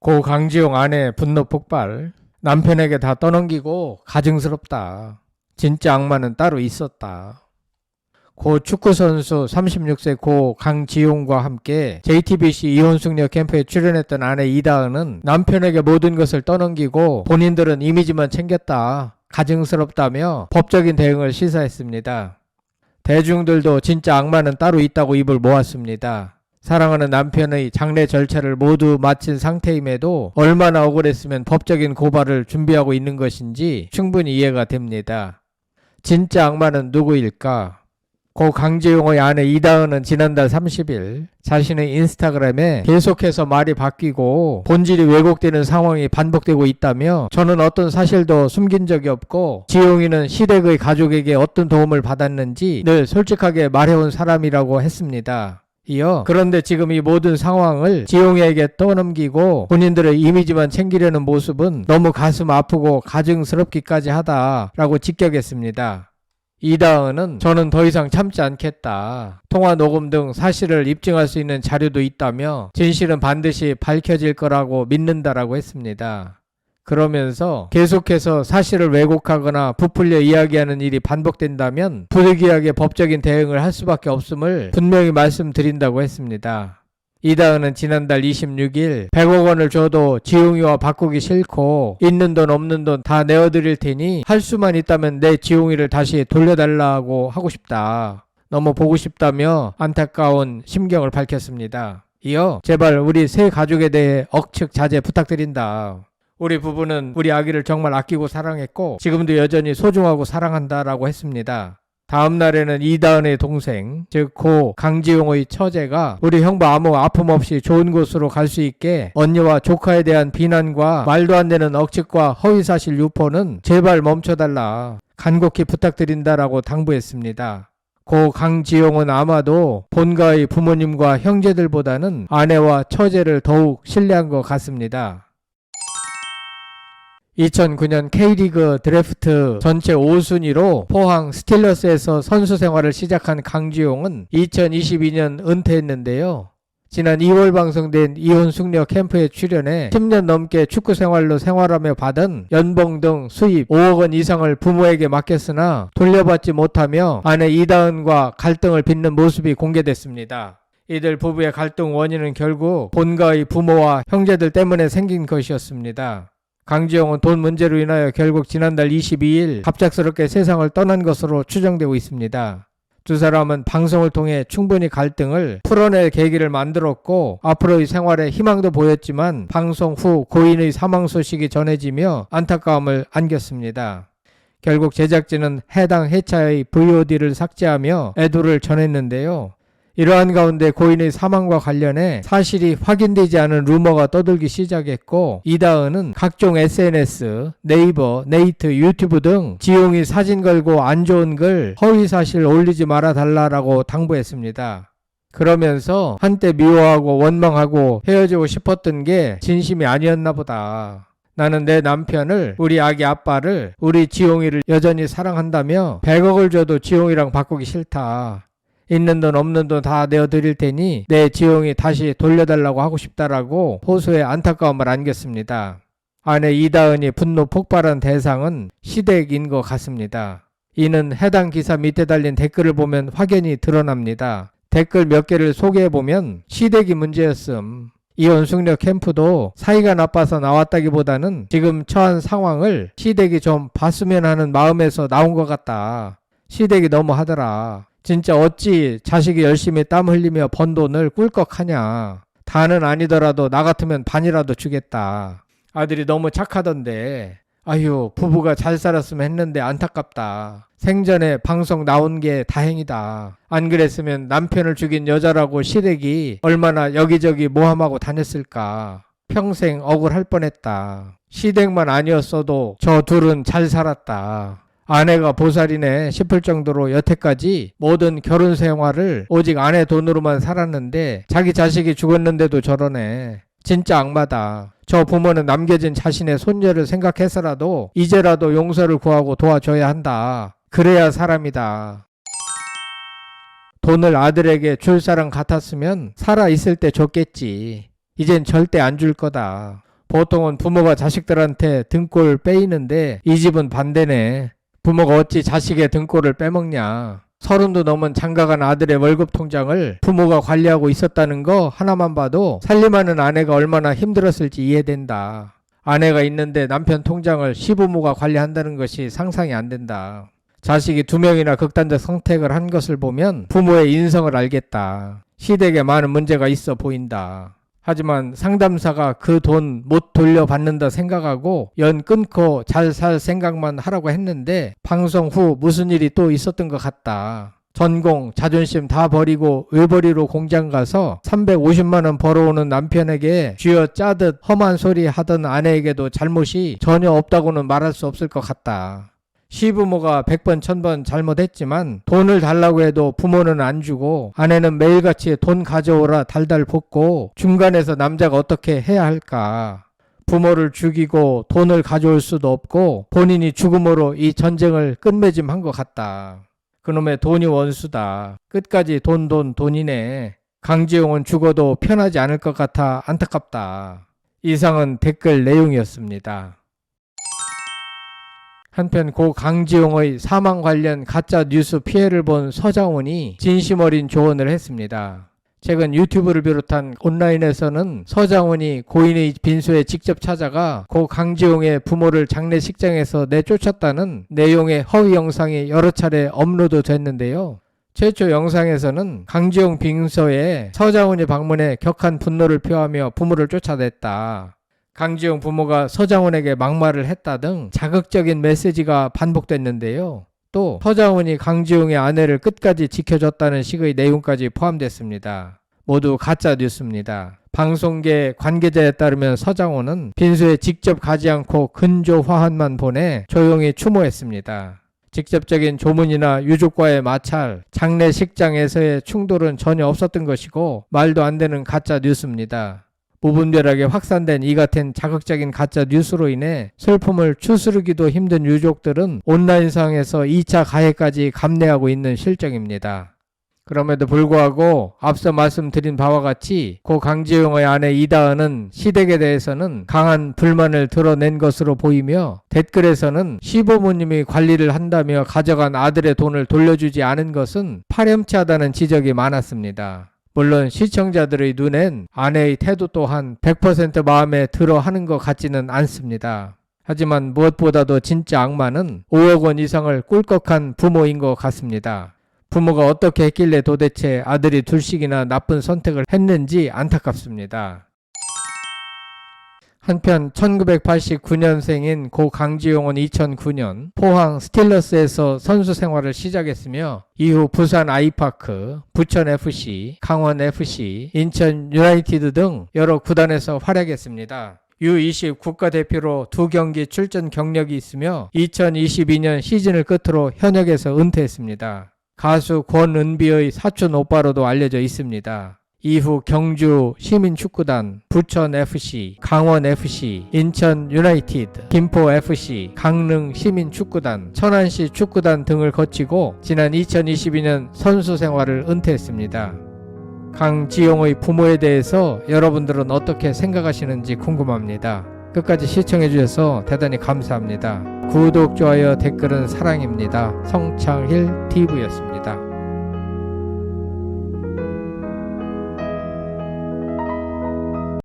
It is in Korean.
고 강지용 아내 분노 폭발. 남편에게 다 떠넘기고 가증스럽다. 진짜 악마는 따로 있었다. 고 축구선수 36세 고 강지용과 함께 JTBC 이혼숙녀 캠프에 출연했던 아내 이다은은 남편에게 모든 것을 떠넘기고 본인들은 이미지만 챙겼다. 가증스럽다며 법적인 대응을 시사했습니다. 대중들도 진짜 악마는 따로 있다고 입을 모았습니다. 사랑하는 남편의 장례 절차를 모두 마친 상태임에도 얼마나 억울했으면 법적인 고발을 준비하고 있는 것인지 충분히 이해가 됩니다. 진짜 악마는 누구일까? 고 강지용의 아내 이다은은 지난달 30일 자신의 인스타그램에 계속해서 말이 바뀌고 본질이 왜곡되는 상황이 반복되고 있다며 저는 어떤 사실도 숨긴 적이 없고 지용이는 시댁의 가족에게 어떤 도움을 받았는지 늘 솔직하게 말해온 사람이라고 했습니다. 이어 그런데 지금 이 모든 상황을 지용이에게 떠넘기고 본인들의 이미지만 챙기려는 모습은 너무 가슴 아프고 가증스럽기까지 하다라고 직격했습니다. 이다은은 저는 더 이상 참지 않겠다. 통화 녹음 등 사실을 입증할 수 있는 자료도 있다며 진실은 반드시 밝혀질 거라고 믿는다라고 했습니다. 그러면서 계속해서 사실을 왜곡하거나 부풀려 이야기하는 일이 반복된다면 부득이하게 법적인 대응을 할 수밖에 없음을 분명히 말씀드린다고 했습니다. 이다은은 지난달 26일 100억 원을 줘도 지용이와 바꾸기 싫고 있는 돈 없는 돈 다 내어드릴 테니 할 수만 있다면 내 지용이를 다시 돌려달라고 하고 싶다. 너무 보고 싶다며 안타까운 심경을 밝혔습니다. 이어 제발 우리 세 가족에 대해 억측 자제 부탁드린다. 우리 부부는 우리 아기를 정말 아끼고 사랑했고 지금도 여전히 소중하고 사랑한다라고 했습니다. 다음 날에는 이다은의 동생, 즉 고 강지용의 처제가 우리 형부 아무 아픔 없이 좋은 곳으로 갈 수 있게 언니와 조카에 대한 비난과 말도 안 되는 억측과 허위사실 유포는 제발 멈춰달라. 간곡히 부탁드린다라고 당부했습니다. 고 강지용은 아마도 본가의 부모님과 형제들보다는 아내와 처제를 더욱 신뢰한 것 같습니다. 2009년 K리그 드래프트 전체 5순위로 포항 스틸러스에서 선수 생활을 시작한 강지용은 2022년 은퇴했는데요. 지난 2월 방송된 이혼숙녀 캠프에 출연해 10년 넘게 축구 생활로 생활하며 받은 연봉 등 수입 5억 원 이상을 부모에게 맡겼으나 돌려받지 못하며 아내 이다은과 갈등을 빚는 모습이 공개됐습니다. 이들 부부의 갈등 원인은 결국 본가의 부모와 형제들 때문에 생긴 것이었습니다. 강지용은 돈 문제로 인하여 결국 지난달 22일 갑작스럽게 세상을 떠난 것으로 추정되고 있습니다. 두 사람은 방송을 통해 충분히 갈등을 풀어낼 계기를 만들었고 앞으로의 생활에 희망도 보였지만 방송 후 고인의 사망 소식이 전해지며 안타까움을 안겼습니다. 결국 제작진은 해당 회차의 VOD를 삭제하며 애도를 전했는데요. 이러한 가운데 고인의 사망과 관련해 사실이 확인되지 않은 루머가 떠돌기 시작했고 이다은은 각종 SNS, 네이버, 네이트, 유튜브 등 지용이 사진 걸고 안 좋은 글, 허위사실 올리지 말아달라고 당부했습니다. 그러면서 한때 미워하고 원망하고 헤어지고 싶었던 게 진심이 아니었나 보다. 나는 내 남편을, 우리 아기 아빠를, 우리 지용이를 여전히 사랑한다며 100억을 줘도 지용이랑 바꾸기 싫다. 있는 돈 없는 돈 다 내어드릴 테니 내 지용이 다시 돌려달라고 하고 싶다라고 호소에 안타까움을 안겼습니다. 아내 이다은이 분노 폭발한 대상은 시댁인 것 같습니다. 이는 해당 기사 밑에 달린 댓글을 보면 확연히 드러납니다. 댓글 몇 개를 소개해보면 시댁이 문제였음. 이혼숙녀 캠프도 사이가 나빠서 나왔다기보다는 지금 처한 상황을 시댁이 좀 봤으면 하는 마음에서 나온 것 같다. 시댁이 너무 하더라. 진짜 어찌 자식이 열심히 땀 흘리며 번 돈을 꿀꺽하냐. 다는 아니더라도 나 같으면 반이라도 주겠다. 아들이 너무 착하던데 아휴 부부가 잘 살았으면 했는데 안타깝다. 생전에 방송 나온 게 다행이다. 안 그랬으면 남편을 죽인 여자라고 시댁이 얼마나 여기저기 모함하고 다녔을까. 평생 억울할 뻔했다. 시댁만 아니었어도 저 둘은 잘 살았다. 아내가 보살이네 싶을 정도로 여태까지 모든 결혼 생활을 오직 아내 돈으로만 살았는데 자기 자식이 죽었는데도 저러네. 진짜 악마다. 저 부모는 남겨진 자신의 손녀를 생각해서라도 이제라도 용서를 구하고 도와줘야 한다. 그래야 사람이다. 돈을 아들에게 줄 사람 같았으면 살아있을 때 줬겠지. 이젠 절대 안 줄 거다. 보통은 부모가 자식들한테 등골 빼이는데 이 집은 반대네. 부모가 어찌 자식의 등골을 빼먹냐. 30도 넘은 장가간 아들의 월급 통장을 부모가 관리하고 있었다는 거 하나만 봐도 살림하는 아내가 얼마나 힘들었을지 이해된다. 아내가 있는데 남편 통장을 시부모가 관리한다는 것이 상상이 안 된다. 자식이 2명이나 극단적 선택을 한 것을 보면 부모의 인성을 알겠다. 시댁에 많은 문제가 있어 보인다. 하지만 상담사가 그 돈 못 돌려받는다 생각하고 연 끊고 잘 살 생각만 하라고 했는데 방송 후 무슨 일이 또 있었던 것 같다. 전공, 자존심 다 버리고 외벌이로 공장 가서 350만 원 벌어오는 남편에게 쥐어짜듯 험한 소리 하던 아내에게도 잘못이 전혀 없다고는 말할 수 없을 것 같다. 시부모가 100번 1000번 잘못했지만 돈을 달라고 해도 부모는 안 주고 아내는 매일같이 돈 가져오라 달달 볶고 중간에서 남자가 어떻게 해야 할까. 부모를 죽이고 돈을 가져올 수도 없고 본인이 죽음으로 이 전쟁을 끝맺음한 것 같다. 그놈의 돈이 원수다. 끝까지 돈이네. 강지용은 죽어도 편하지 않을 것 같아 안타깝다. 이상은 댓글 내용이었습니다. 한편 고 강지용의 사망 관련 가짜 뉴스 피해를 본 서장훈이 진심 어린 조언을 했습니다. 최근 유튜브를 비롯한 온라인에서는 서장훈이 고인의 빈소에 직접 찾아가 고 강지용의 부모를 장례식장에서 내쫓았다는 내용의 허위 영상이 여러 차례 업로드 됐는데요. 최초 영상에서는 강지용 빈소에 서장훈이 방문해 격한 분노를 표하며 부모를 쫓아냈다. 강지용 부모가 서장훈에게 막말을 했다 등 자극적인 메시지가 반복됐는데요. 또 서장훈이 강지용의 아내를 끝까지 지켜줬다는 식의 내용까지 포함됐습니다. 모두 가짜 뉴스입니다. 방송계 관계자에 따르면 서장훈은 빈소에 직접 가지 않고 근조 화환만 보내 조용히 추모했습니다. 직접적인 조문이나 유족과의 마찰, 장례식장에서의 충돌은 전혀 없었던 것이고 말도 안 되는 가짜 뉴스입니다. 무분별하게 확산된 이 같은 자극적인 가짜 뉴스로 인해 슬픔을 추스르기도 힘든 유족들은 온라인상에서 2차 가해까지 감내하고 있는 실정입니다. 그럼에도 불구하고 앞서 말씀드린 바와 같이 고 강지용의 아내 이다은은 시댁에 대해서는 강한 불만을 드러낸 것으로 보이며 댓글에서는 시부모님이 관리를 한다며 가져간 아들의 돈을 돌려주지 않은 것은 파렴치하다는 지적이 많았습니다. 물론 시청자들의 눈엔 아내의 태도 또한 100% 마음에 들어 하는 것 같지는 않습니다. 하지만 무엇보다도 진짜 악마는 5억 원 이상을 꿀꺽한 부모인 것 같습니다. 부모가 어떻게 했길래 도대체 아들이 둘씩이나 나쁜 선택을 했는지 안타깝습니다. 한편 1989년생인 고 강지용은 2009년 포항 스틸러스에서 선수 생활을 시작했으며 이후 부산 아이파크, 부천FC, 강원FC, 인천 유나이티드 등 여러 구단에서 활약했습니다. U20 국가대표로 2경기 출전 경력이 있으며 2022년 시즌을 끝으로 현역에서 은퇴했습니다. 가수 권은비의 사촌 오빠로도 알려져 있습니다. 이후 경주 시민축구단, 부천FC, 강원FC, 인천 유나이티드, 김포FC, 강릉 시민축구단, 천안시 축구단 등을 거치고 지난 2022년 선수 생활을 은퇴했습니다. 강지용의 부모에 대해서 여러분들은 어떻게 생각하시는지 궁금합니다. 끝까지 시청해주셔서 대단히 감사합니다. 구독, 좋아요, 댓글은 사랑입니다. 성창힐TV였습니다.